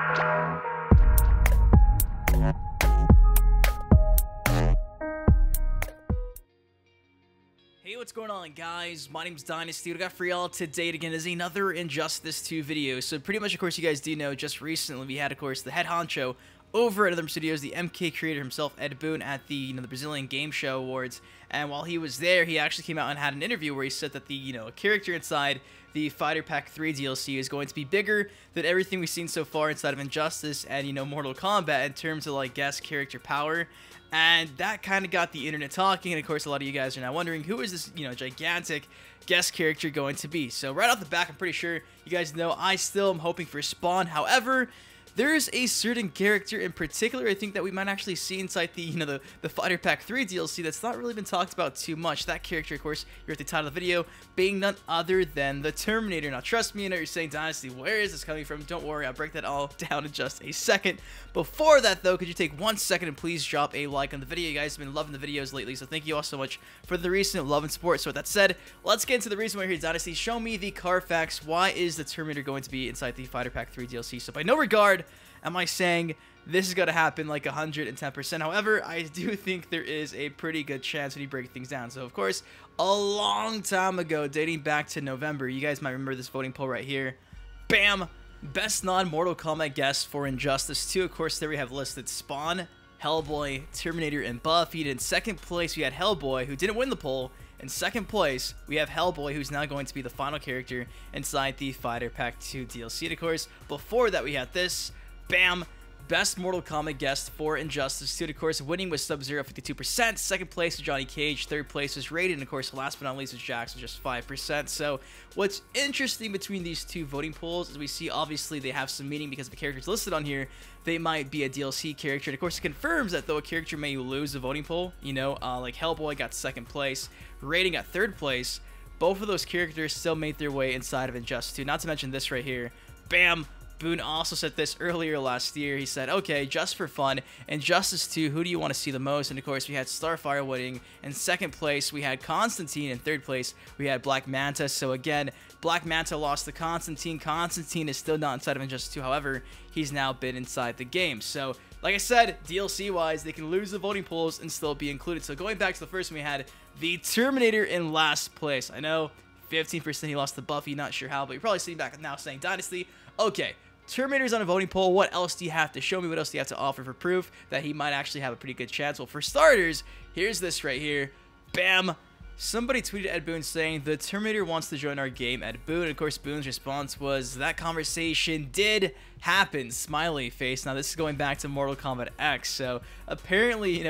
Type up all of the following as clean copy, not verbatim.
Hey, what's going on, guys? My name's Dynasty. What I got for y'all today again is another Injustice 2 video. So pretty much, of course, you guys do know just recently we had, of course, the head honcho over at Other Studios, the MK creator himself, Ed Boon, at the the Brazilian Game Show Awards. And while he was there, he actually came out and had an interview where he said that the character inside the Fighter Pack 3 DLC is going to be bigger than everything we've seen so far inside of Injustice and Mortal Kombat in terms of like guest character power. And that kind of got the internet talking, and of course a lot of you guys are now wondering, who is this gigantic guest character going to be? So right off the back, I'm pretty sure you guys know I still am hoping for Spawn. However, there's a certain character in particular I think that we might actually see inside the the Fighter Pack 3 DLC that's not really been talked about too much. That character, of course, you're at the title of the video, being none other than the Terminator. Now trust me, I know you're saying, Dynasty, where is this coming from? Don't worry, I'll break that all down in just a second. Before that though, could you take 1 second and please drop a like on the video? You guys have been loving the videos lately, so thank you all so much for the recent love and support. So with that said, let's get into the reason why we're here, Dynasty. Show me the Carfax. Why is the Terminator going to be inside the Fighter Pack 3 DLC? So by no regard am I saying this is going to happen like 110%. However, I do think there is a pretty good chance when you break things down. So, of course, a long time ago, dating back to November, you guys might remember this voting poll right here. Bam! Best non-Mortal Kombat guest for Injustice 2. Of course, there we have listed Spawn, Hellboy, Terminator, and Buffy. In second place, we had Hellboy, who didn't win the poll. In second place, we have Hellboy, who's now going to be the final character inside the Fighter Pack 2 DLC. And of course, before that, we had this. Bam! Best Mortal Kombat guest for Injustice 2. Of course, winning was Sub-Zero, 52%. Second place was Johnny Cage. Third place was Raiden. And of course, last but not least was Jax, with just 5%. So, what's interesting between these two voting polls is we see, obviously, they have some meaning because the characters listed on here, they might be a DLC character. And of course, it confirms that though a character may lose a voting poll, like Hellboy got second place, Raiden got third place, both of those characters still made their way inside of Injustice 2. Not to mention this right here. Bam! Boon also said this earlier last year. He said, okay, just for fun, Injustice 2, who do you want to see the most? And of course, we had Starfire winning. In second place, we had Constantine. In third place, we had Black Manta. So again, Black Manta lost to Constantine. Constantine is still not inside of Injustice 2. However, he's now been inside the game. So, like I said, DLC-wise, they can lose the voting polls and still be included. So going back to the first one, we had the Terminator in last place. I know, 15% he lost to Buffy. Not sure how, but you're probably sitting back now saying, Dynasty, okay, Terminator's on a voting poll. What else do you have to show me? What else do you have to offer for proof that he might actually have a pretty good chance? Well, for starters, here's this right here. Bam! Somebody tweeted Ed Boon saying, the Terminator wants to join our game, Ed Boon. And of course, Boon's response was, that conversation did happen, smiley face. Now, this is going back to Mortal Kombat X. So, apparently,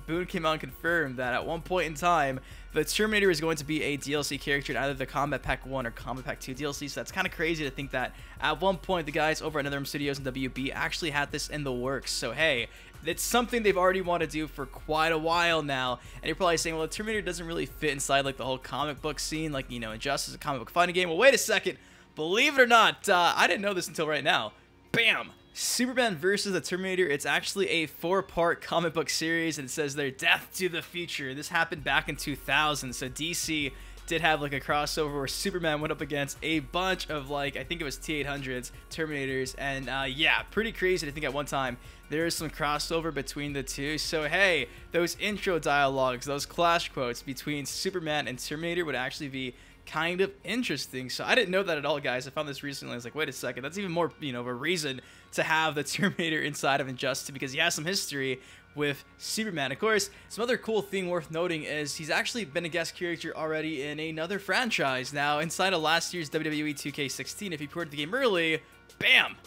Boon came out and confirmed that at one point in time, the Terminator is going to be a DLC character in either the Combat Pack 1 or Combat Pack 2 DLC. So, that's kind of crazy to think that at one point, the guys over at Other Studios and WB actually had this in the works. So, hey, it's something they've already wanted to do for quite a while now. And you're probably saying, well, the Terminator doesn't really fit inside like the whole comic book scene, like, Injustice is a comic book fighting game. Well, wait a second. Believe it or not, I didn't know this until right now. Bam! Superman versus the Terminator. It's actually a 4-part comic book series, and it says there, Death to the Future. This happened back in 2000, so DC did have like a crossover where Superman went up against a bunch of like, I think it was T-800s, Terminators, and yeah, pretty crazy to think at one time there is some crossover between the two. So hey, those intro dialogues, those clash quotes between Superman and Terminator would actually be kind of interesting. So I didn't know that at all, guys. I found this recently. I was like, wait a second, that's even more, of a reason to have the Terminator inside of Injustice, because he has some history with Superman. Of course, some other cool thing worth noting is he's actually been a guest character already in another franchise. Now, inside of last year's WWE 2K16, if you pre-ordered the game early, bam!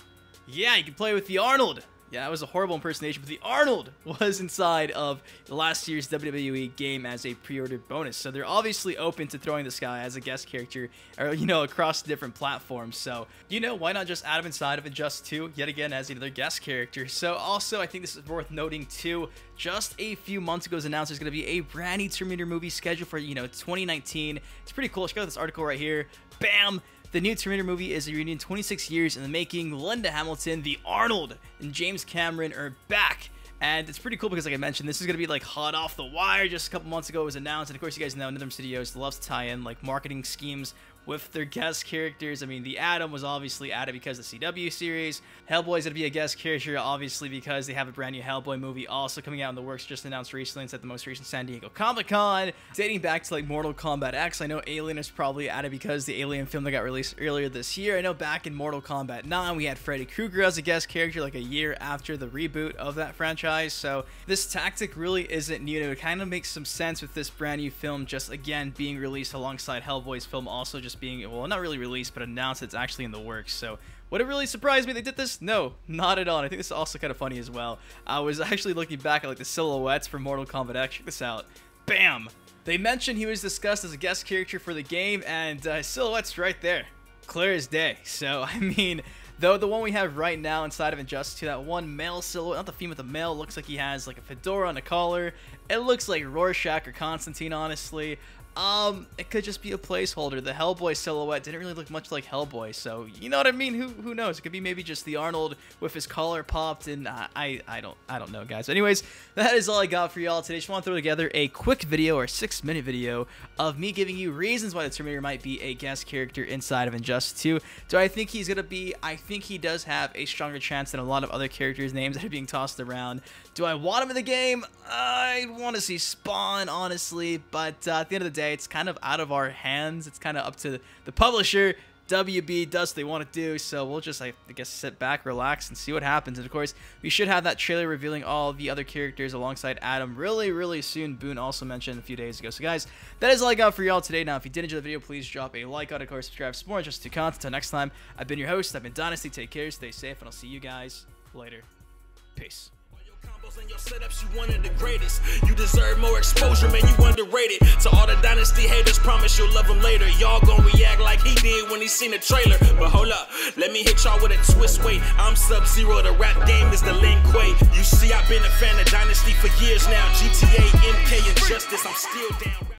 Yeah, you can play with the Arnold. Yeah, that was a horrible impersonation, but the Arnold was inside of last year's WWE game as a pre-ordered bonus. So they're obviously open to throwing this guy as a guest character, or, across different platforms. So, why not just add him inside of Injustice 2 yet again as another guest character? So also, I think this is worth noting too, just a few months ago it was announced there's going to be a brand new Terminator movie scheduled for, 2019. It's pretty cool. Check out this article right here. Bam! The new Terminator movie is a reunion 26 years in the making. Linda Hamilton, the Arnold, and James Cameron are back. And it's pretty cool because, like I mentioned, this is going to be like hot off the wire. Just a couple months ago it was announced. And of course, you guys know Other Studios loves to tie in like marketing schemes with their guest characters. I mean, the Atom was obviously added because of the CW series. Hellboy is going to be a guest character, obviously, because they have a brand new Hellboy movie also coming out in the works, just announced recently at the most recent San Diego Comic-Con, dating back to like Mortal Kombat X. I know Alien is probably added because the Alien film that got released earlier this year. I know back in Mortal Kombat 9, we had Freddy Krueger as a guest character like a year after the reboot of that franchise. So this tactic really isn't new. It kind of makes some sense with this brand new film just again being released alongside Hellboy's film also just being, well, not really released, but announced it's actually in the works. So would it really surprise me they did this? No, not at all. And I think this is also kind of funny as well. I was actually looking back at like the silhouettes for Mortal Kombat X. Check this out. Bam! They mentioned he was discussed as a guest character for the game, and silhouette's right there. Clear as day. So, I mean, though the one we have right now inside of Injustice 2, that one male silhouette, not the female, the male, looks like he has like a fedora on a collar. It looks like Rorschach or Constantine, honestly. It could just be a placeholder. The Hellboy silhouette didn't really look much like Hellboy, so you know what I mean? Who knows? It could be maybe just the Arnold with his collar popped, and I don't know, guys. Anyways, that is all I got for y'all today. Just want to throw together a quick video or 6-minute video of me giving you reasons why the Terminator might be a guest character inside of Injustice 2. Do I think he's gonna be? I think he does have a stronger chance than a lot of other characters' names that are being tossed around. Do I want him in the game? I want to see Spawn, honestly, but at the end of the day, it's kind of out of our hands. It's kind of up to the publisher. WB does what they want to do, so we'll just, I guess, sit back, relax, and see what happens. And of course, we should have that trailer revealing all the other characters alongside Adam really soon. Boon also mentioned a few days ago. So guys, that is all I got for y'all today. Now, if you did enjoy the video, please drop a like on it, of course, subscribe for more Injustice 2 content. Until next time, I've been your host, I've been Dynasty. Take care, stay safe, and I'll see you guys later. Peace. And your setups, you one of the greatest. You deserve more exposure, man, you underrated. To all the Dynasty haters, promise you'll love him later. Y'all gon' react like he did when he seen the trailer. But hold up, let me hit y'all with a twist. Wait, I'm Sub-Zero, the rap game is the Lin Kuei. You see, I've been a fan of Dynasty for years now. GTA, MK, Injustice, I'm still down.